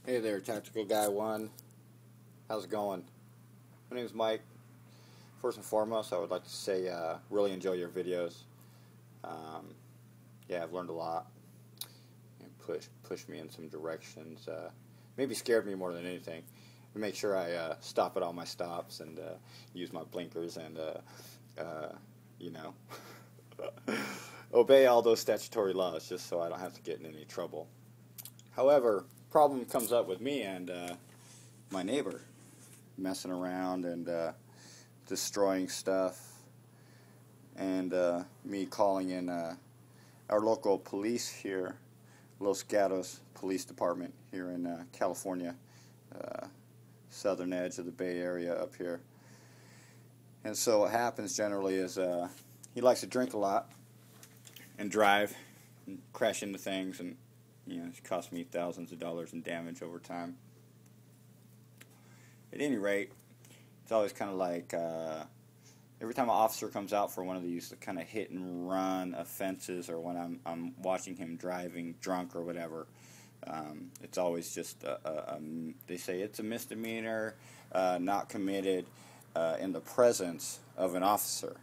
Hey there, Tactical Guy 1. How's it going? My name is Mike. First and foremost, I would like to say really enjoy your videos. Yeah, I've learned a lot and pushed me in some directions. Maybe scared me more than anything. Make sure I stop at all my stops and use my blinkers and you know obey all those statutory laws just so I don't have to get in any trouble. However, problem comes up with me and my neighbor messing around and destroying stuff, and me calling in our local police here, Los Gatos Police Department here in California, southern edge of the Bay Area up here. And so what happens generally is he likes to drink a lot and drive and crash into things, and it's cost me thousands of dollars in damage over time. At any rate, it's always kind of like every time an officer comes out for one of these kind of hit and run offenses, or when I'm watching him driving drunk or whatever, it's always just they say it's a misdemeanor, not committed in the presence of an officer.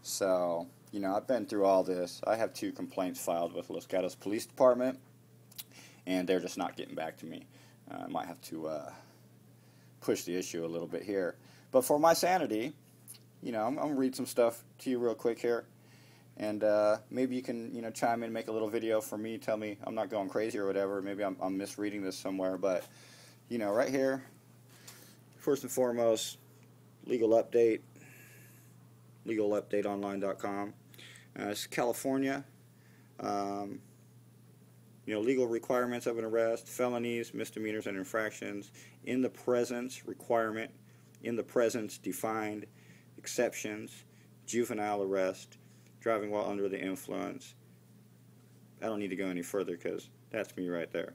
So I've been through all this. I have 2 complaints filed with Los Gatos Police Department, and they're just not getting back to me. I might have to push the issue a little bit here. But for my sanity, I'm going to read some stuff to you real quick here. And maybe you can, chime in, make a little video for me, tell me I'm not going crazy or whatever. Maybe I'm misreading this somewhere. But, right here, first and foremost, legal update, legalupdateonline.com. It's California. Legal requirements of an arrest, felonies, misdemeanors, and infractions, in the presence requirement, in the presence defined, exceptions, juvenile arrest, driving while under the influence. I don't need to go any further because that's me right there.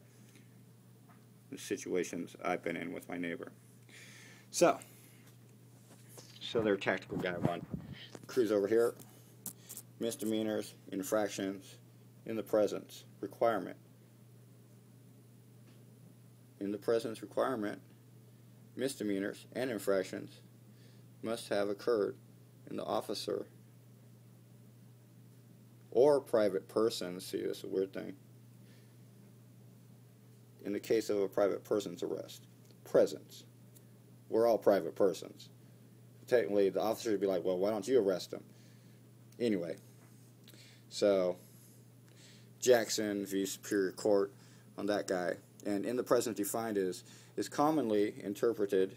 The situations I've been in with my neighbor. So they're Tactical Guy 1. Cruise over here. Misdemeanors, infractions, in the presence requirement. In the presence requirement, misdemeanors and infractions must have occurred in the officer or private person. See, this is a weird thing. In the case of a private person's arrest, presence. We're all private persons. Technically, the officer would be like, well, why don't you arrest him? Anyway, so Jackson v. Superior Court on that guy. And in the present defined is commonly interpreted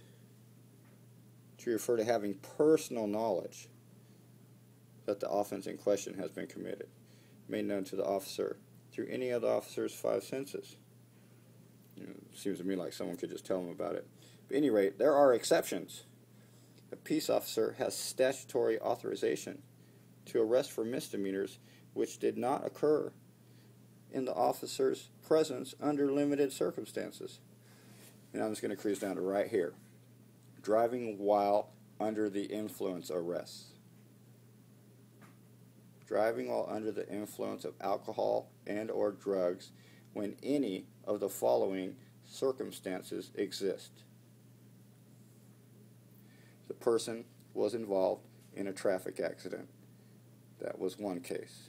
to refer to having personal knowledge that the offense in question has been committed, made known to the officer through any of the officer's 5 senses. It seems to me like someone could just tell him about it. But at any rate, there are exceptions. A peace officer has statutory authorization to arrest for misdemeanors which did not occur in the officer's presence under limited circumstances. And I'm just going to cruise down to right here. Driving while under the influence arrests. Driving while under the influence of alcohol and or drugs when any of the following circumstances exist. The person was involved in a traffic accident. That was one case.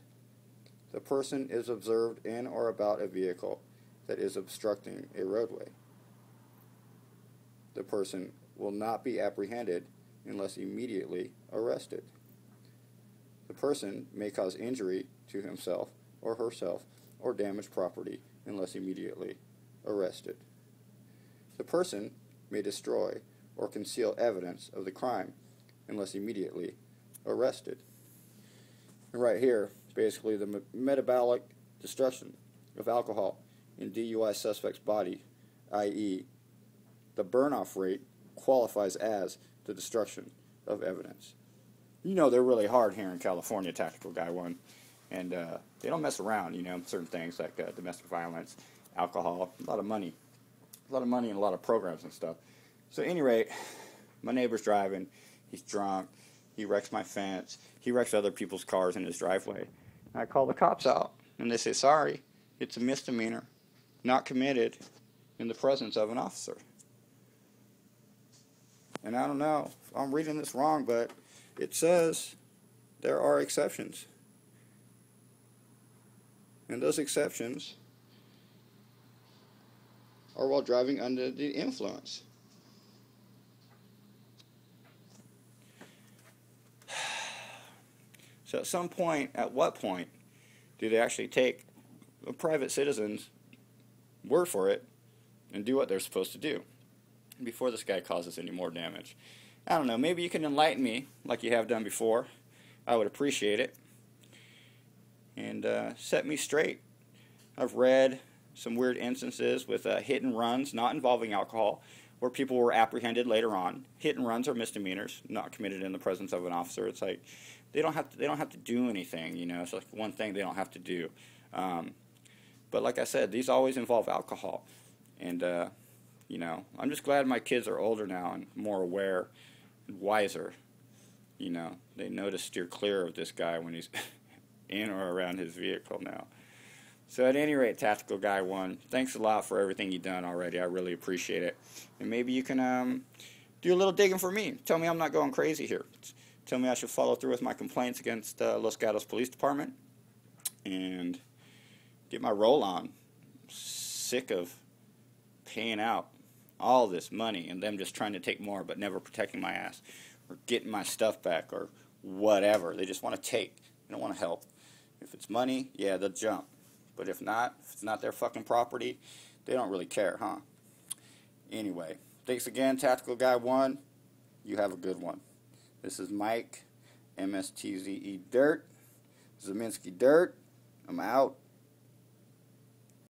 The person is observed in or about a vehicle that is obstructing a roadway. The person will not be apprehended unless immediately arrested. The person may cause injury to himself or herself or damage property unless immediately arrested. The person may destroy or conceal evidence of the crime unless immediately arrested. And right here, basically the metabolic destruction of alcohol in DUI suspect's body, i.e., the burn-off rate qualifies as the destruction of evidence. They're really hard here in California, Tactical Guy 1, and they don't mess around, certain things like domestic violence, alcohol, a lot of money and a lot of programs and stuff. So at any rate, my neighbor's driving, he's drunk, he wrecks my fence, he wrecks other people's cars in his driveway. I call the cops out, and they say, sorry, it's a misdemeanor, not committed in the presence of an officer. And I don't know if I'm reading this wrong, but it says there are exceptions. And those exceptions are while driving under the influence. So at what point do they actually take a private citizen's word for it and do what they're supposed to do before this guy causes any more damage? I don't know, maybe you can enlighten me like you have done before. I would appreciate it. And set me straight. I've read some weird instances with hit and runs, not involving alcohol, where people were apprehended later on. Hit and runs are misdemeanors, not committed in the presence of an officer. It's like they don't have to do anything, you know. It's like one thing they don't have to do. But like I said, these always involve alcohol, and you know, I'm just glad my kids are older now and more aware and wiser. You know, they know to steer clear of this guy when he's in or around his vehicle now. So at any rate, Tactical Guy 1, thanks a lot for everything you've done already. I really appreciate it. And maybe you can do a little digging for me. Tell me I'm not going crazy here. Tell me I should follow through with my complaints against Los Gatos Police Department and get my roll on. I'm sick of paying out all this money and them just trying to take more but never protecting my ass or getting my stuff back or whatever. They just want to take. They don't want to help. If it's money, yeah, they'll jump. But if it's not their fucking property, they don't really care, huh? Anyway, thanks again, Tactical Guy 1. You have a good one. This is Mike, MSTZE Dirt, Zeminski Dirt. I'm out.